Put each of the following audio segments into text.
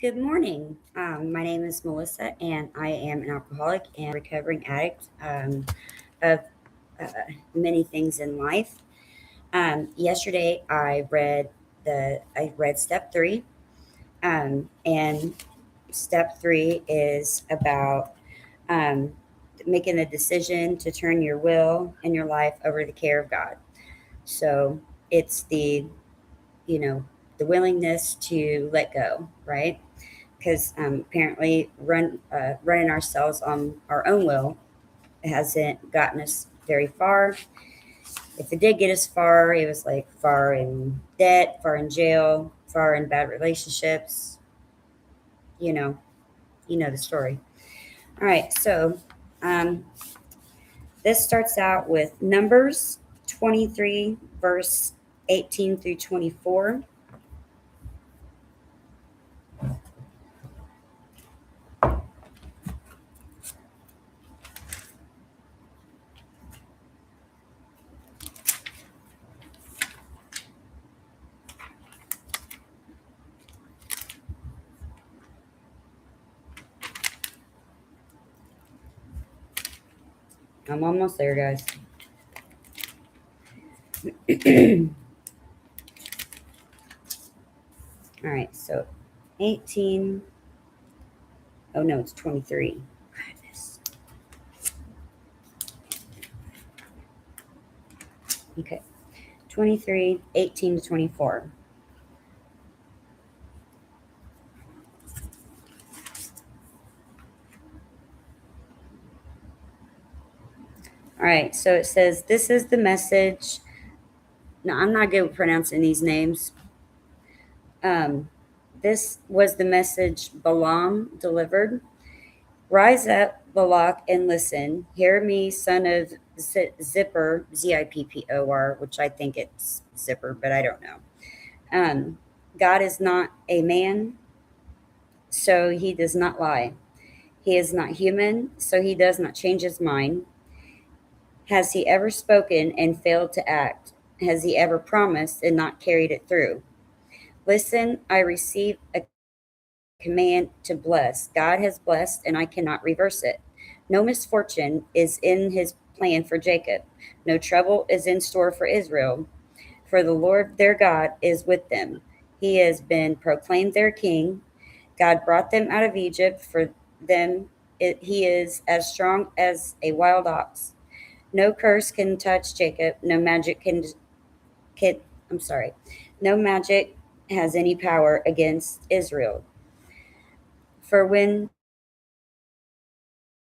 Good morning. My name is Melissa, and I am an alcoholic and recovering addict of uh, many things in life. Yesterday, I read step three, and step three is about um, making a decision to turn your will and your life over to the care of God. So it's you know the willingness to let go, right? Because apparently running ourselves on our own will hasn't gotten us very far. If it did get us far, it was like far in debt, far in jail, far in bad relationships. You know, you know the story. All right, so um, this starts out with Numbers 23, verse 18 through 24. I'm almost there, guys. All right, so 18. Oh no, it's 23. Goodness. Okay. 23, 18 to 24. All right. So it says, this is the message. No, I'm not good with pronouncing these names. Um, this was the message Balaam delivered. Rise up, Balak, and listen. Hear me, son of Zipper, Zippor, which I think it's Zipper, but I don't know. God is not a man, so he does not lie. He is not human, so he does not change his mind. Has he ever spoken and failed to act? Has he ever promised and not carried it through? Listen, I receive a command to bless. God has blessed, and I cannot reverse it. No misfortune is in his plan for Jacob. No trouble is in store for Israel. For the Lord their God is with them. He has been proclaimed their king. God brought them out of Egypt. For them, he is as strong as a wild ox. No curse can touch Jacob. Can I'm sorry. No magic has any power against Israel. For when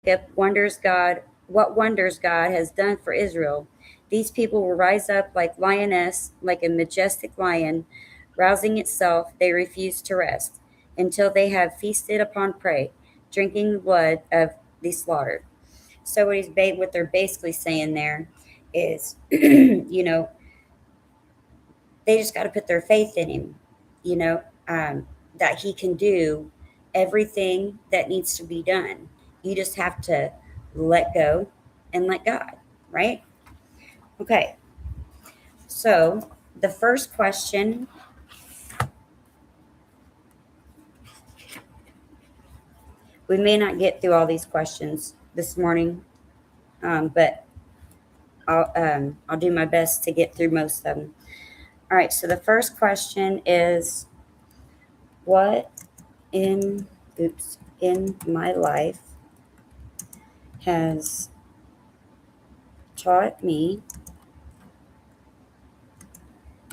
Jacob wonders God, what wonders God has done for Israel, these people will rise up like lioness, like a majestic lion, rousing itself. They refuse to rest until they have feasted upon prey, drinking the blood of the slaughtered. So what they're basically saying there is, they just got to put their faith in him, you know, that he can do everything that needs to be done. You just have to let go and let God, right? Okay, so the first question, we may not get through all these questions this morning, but I'll do my best to get through most of them. All right, so the first question is, what in in my life has taught me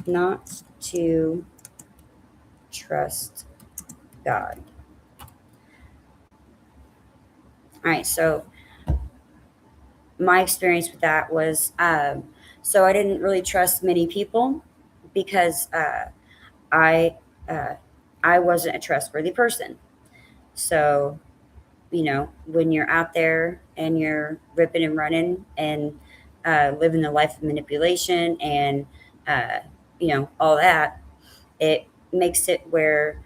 not to trust God? All right, so my experience with that was, so I didn't really trust many people because I uh, I wasn't a trustworthy person. So when you're out there and you're ripping and running and living the life of manipulation and all that, it makes it where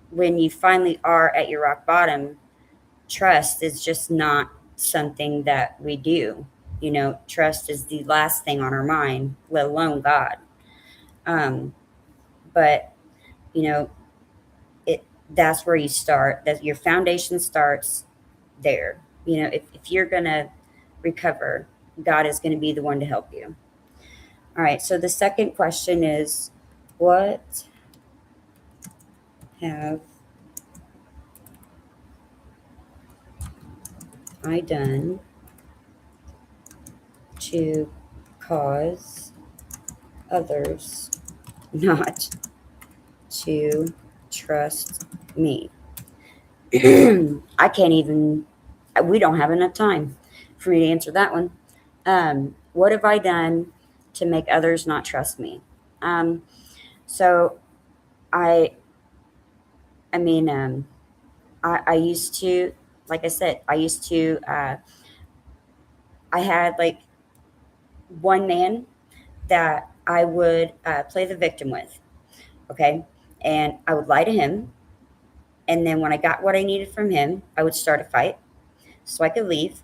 when you finally are at your rock bottom, trust is just not something that we do. Trust is the last thing on our mind, let alone God. Um, but you know, it. that's where you start. That your foundation starts there. You know, if you're going to recover, God is going to be the one to help you. All right. So the second question is, what have I done to cause others not to trust me? I can't even, we don't have enough time for me to answer that one. What have I done to make others not trust me? So I, I mean, I used to, like I said, I had like one man that I would play the victim with. Okay. And I would lie to him. And then when I got what I needed from him, I would start a fight so I could leave.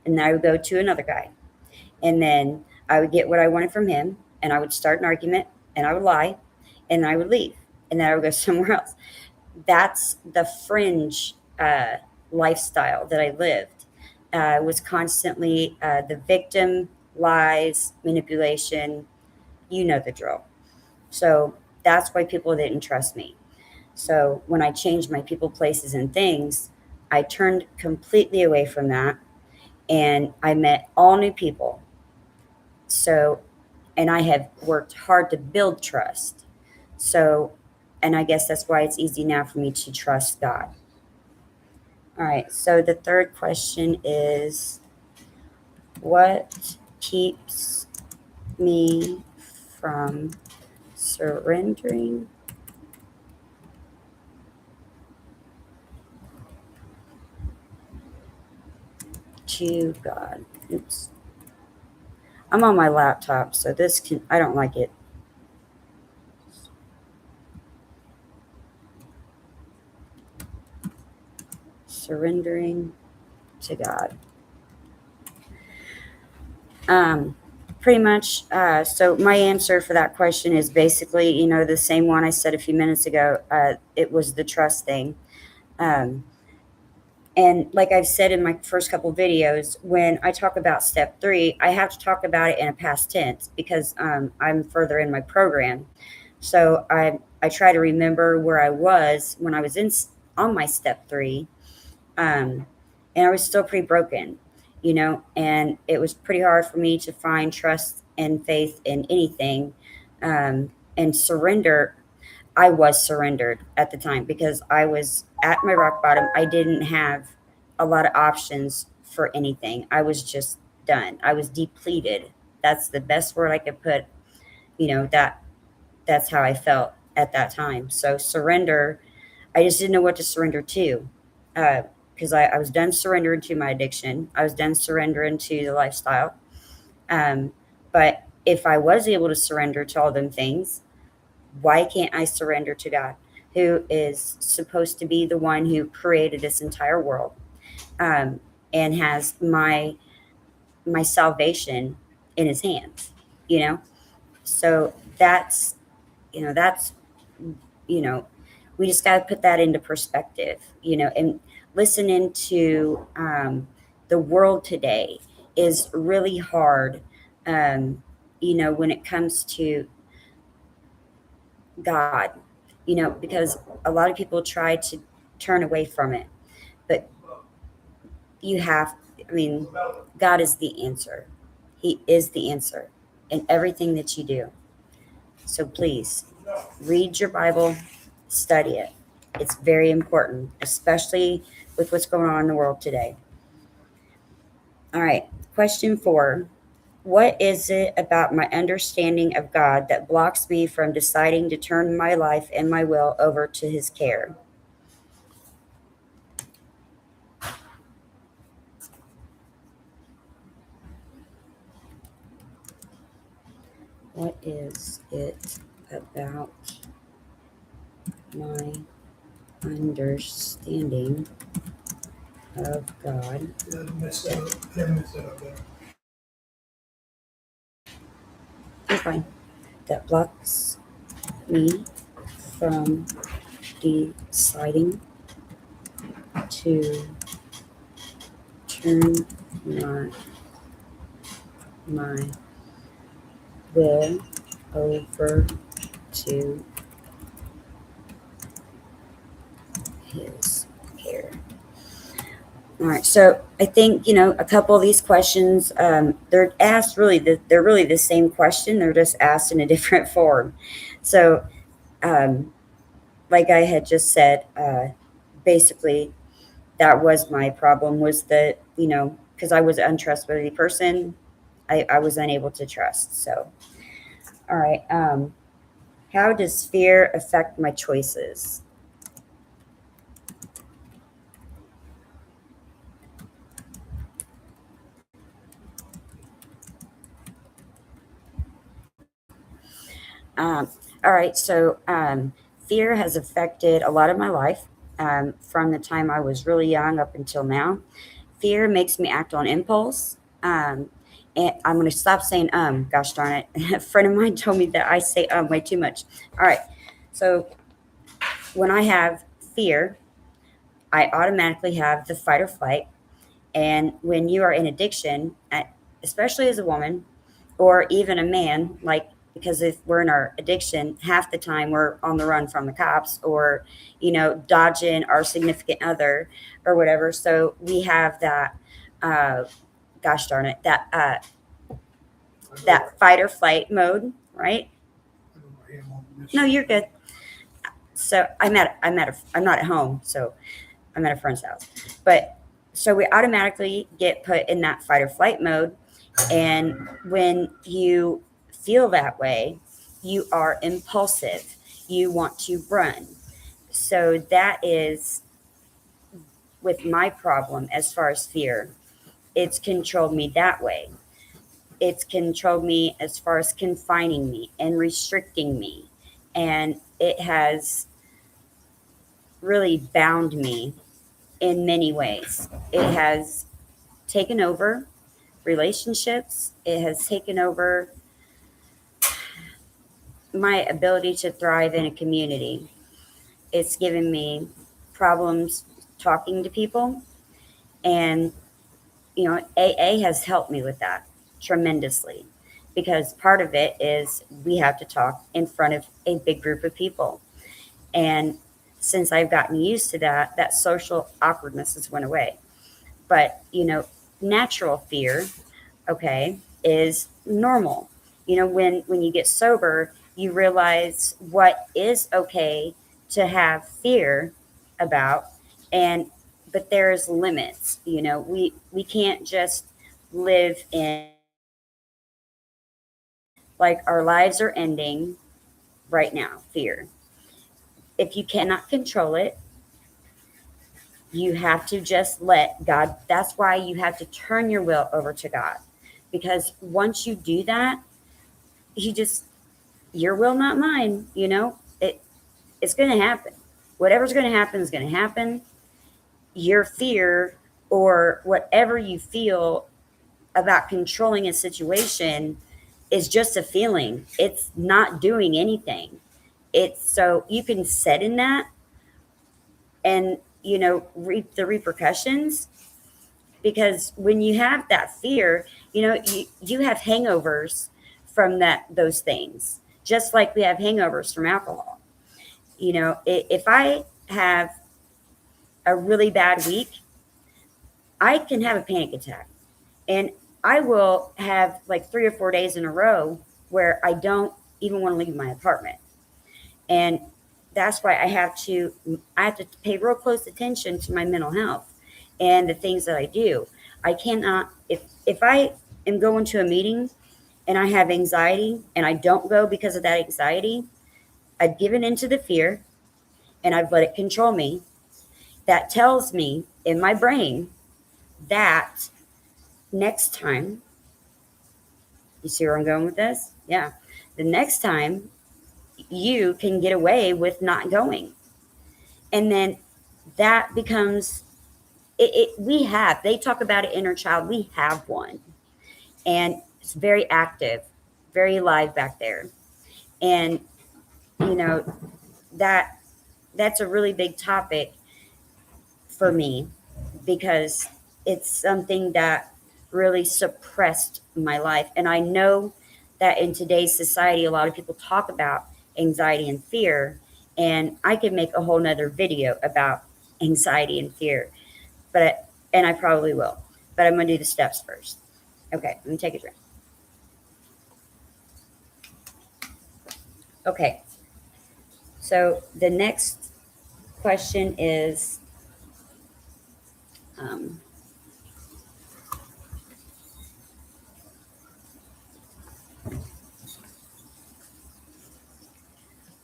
And then I would go to another guy. And then I would get what I wanted from him. And I would start an argument and I would lie and I would leave. And then I would go somewhere else. That's the fringe lifestyle that I lived. Was constantly the victim, lies, manipulation. You know the drill. So that's why people didn't trust me. So when I changed my people, places, and things, I turned completely away from that and I met all new people. So, and I have worked hard to build trust. So, and I guess that's why it's easy now for me to trust God. All right. So the third question is, what keeps me from surrendering to God? Oops. I'm on my laptop, so I don't like it. Surrendering to God. Pretty much. So my answer for that question is basically, the same one I said a few minutes ago. It was the trust thing. And like I've said in my first couple videos, when I talk about step 3, I have to talk about it in a past tense because I'm further in my program. So I try to remember where I was when I was on my step 3, and I was still pretty broken, and it was pretty hard for me to find trust and faith in anything, and surrender. I was surrendered at the time because I was at my rock bottom. I didn't have a lot of options for anything. I was just done. I was depleted. That's the best word I could put, that's how I felt at that time. So surrender, I just didn't know what to surrender to. Because I was done surrendering to my addiction. I was done surrendering to the lifestyle. But if I was able to surrender to all them things, why can't I surrender to God, who is supposed to be the one who created this entire world, and has my salvation in his hands, So that's, we just got to put that into perspective, and listening to the world today is really hard, when it comes to God, because a lot of people try to turn away from it, but I mean, God is the answer. He is the answer in everything that you do. So please read your Bible, study it. It's very important, especially with what's going on in the world today. All right. Question 4. What is it about my understanding of God that blocks me from deciding to turn my life and my will over to his care? What is it about my understanding of God? You're fine. That blocks me from deciding to turn my will over to his care. All right, so I think a couple of these questions, they're asked they're really the same question. They're just asked in a different form. So, like I had just said, basically, that was my problem. Was that because I was an untrustworthy person, I was unable to trust. So, all right, how does fear affect my choices? Um, all right, so fear has affected a lot of my life from the time I was really young up until now. Fear makes me act on impulse. And I'm going to stop saying, gosh darn it. A friend of mine told me that I say way too much. All right, so when I have fear, I automatically have the fight or flight. And when you are in addiction, especially as a woman or even a man, like, because if we're in our addiction, half the time we're on the run from the cops or, dodging our significant other or whatever. So we have that, gosh darn it, that fight or flight mode, right? No, you're good. So I'm not at home, so I'm at a friend's house. But so we automatically get put in that fight or flight mode. And when you feel that way, you are impulsive. You want to run. So that is with my problem as far as fear. It's controlled me that way. It's controlled me as far as confining me and restricting me. And it has really bound me in many ways. It has taken over relationships, it has taken over my ability to thrive in a community. It's given me problems talking to people. And, AA has helped me with that tremendously because part of it is we have to talk in front of a big group of people. And since I've gotten used to that, that social awkwardness has went away. But, natural fear, okay, is normal. When you get sober, you realize what is okay to have fear about, and but there's limits. We can't just live in like our lives are ending right now. Fear. If you cannot control it, you have to just let God. That's why you have to turn your will over to God, because once you do that, He just your will, not mine. It's going to happen. Whatever's going to happen is going to happen. Your fear or whatever you feel about controlling a situation is just a feeling. It's not doing anything. It's so you can sit in that and, reap the repercussions, because when you have that fear, you have hangovers from those things, just like we have hangovers from alcohol. If I have a really bad week, I can have a panic attack. And I will have like 3 or 4 days in a row where I don't even want to leave my apartment. And that's why I have to pay real close attention to my mental health and the things that I do. I cannot if I am going to a meeting and I have anxiety and I don't go because of that anxiety, I've given into the fear and I've let it control me. That tells me in my brain that next time, you see where I'm going with this? Yeah. The next time you can get away with not going. And then that becomes they talk about an inner child. We have one. And it's very active, very alive back there. And, that that's a really big topic for me because it's something that really suppressed my life. And I know that in today's society, a lot of people talk about anxiety and fear. And I could make a whole nother video about anxiety and fear, and I probably will. But I'm going to do the steps first. Okay, let me take a drink. Okay, so the next question is um,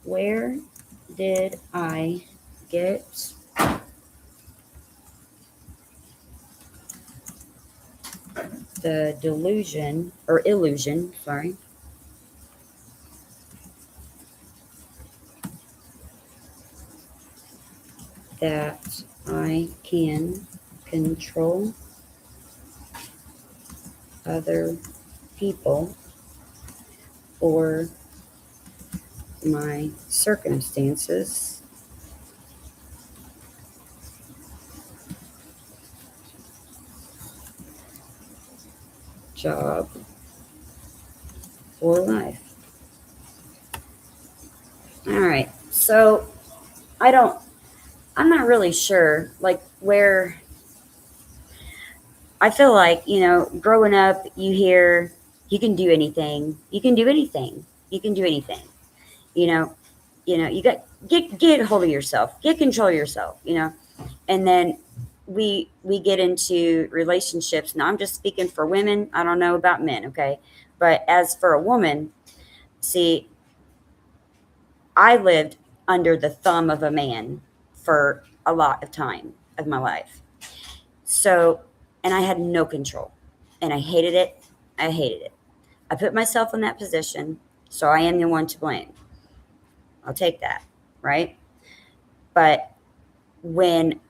where did I get the delusion or illusion, sorry, that I can control other people or my circumstances, job, or life? All right. So I don't, I'm not really sure like where I feel like, growing up, you hear you can do anything. You can do anything. You can do anything. You know, you got get hold of yourself. Get control of yourself. And then we get into relationships. Now I'm just speaking for women. I don't know about men, okay? But as for a woman, see, I lived under the thumb of a man for a lot of time of my life. So, and I had no control. And I hated it. I hated it. I put myself in that position, so I am the one to blame. I'll take that, right? But when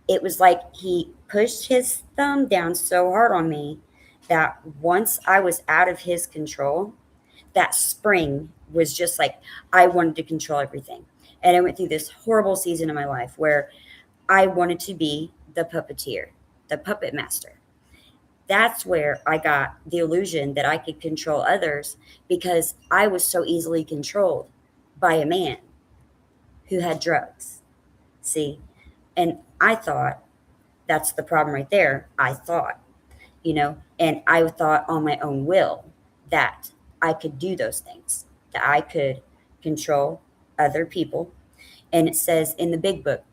it was like he pushed his thumb down so hard on me that once I was out of his control, that spring was just like I wanted to control everything. And I went through this horrible season of my life where I wanted to be the puppeteer, the puppet master. That's where I got the illusion that I could control others because I was so easily controlled by a man who had drugs. See? And I thought that's the problem right there. I thought, and I thought on my own will that I could do those things, that I could control other people. And it says in the big book,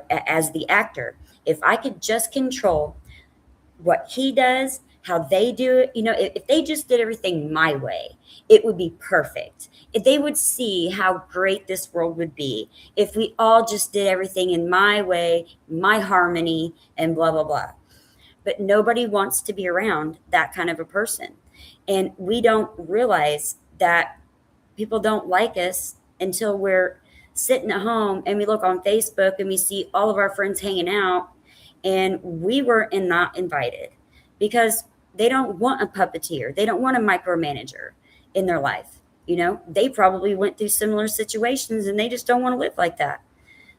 as the actor, if I could just control what he does, how they do it, if they just did everything my way, it would be perfect. If they would see how great this world would be if we all just did everything in my way, my harmony, and blah, blah, blah. But nobody wants to be around that kind of a person. And we don't realize that people don't like us until we're sitting at home and we look on Facebook and we see all of our friends hanging out and we were not invited because they don't want a puppeteer. They don't want a micromanager in their life. They probably went through similar situations and they just don't want to live like that.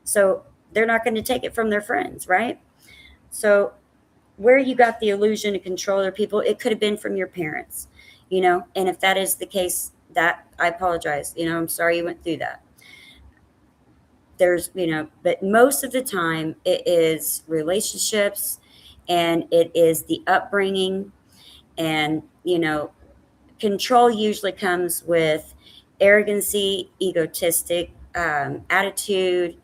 So they're not going to take it from their friends, right? So where you got the illusion to control other people, it could have been from your parents, and if that is the case, that I apologize. I'm sorry you went through that. But most of the time it is relationships and it is the upbringing and, control usually comes with arrogancy, egotistic attitude,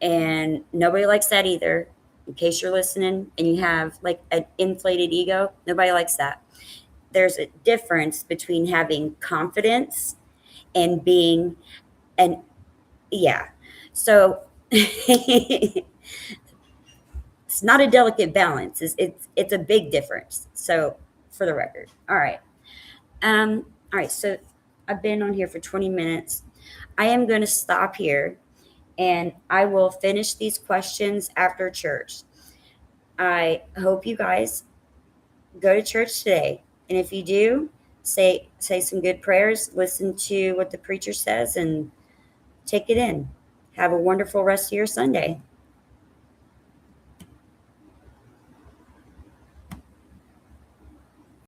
and nobody likes that either. In case you're listening and you have like an inflated ego, nobody likes that. There's a difference between having confidence and being an yeah. So it's not a delicate balance. It's a big difference. So for the record. All right, so I've been on here for 20 minutes. I am going to stop here and I will finish these questions after church. I hope you guys go to church today. And if you do, say some good prayers, listen to what the preacher says and take it in. Have a wonderful rest of your Sunday.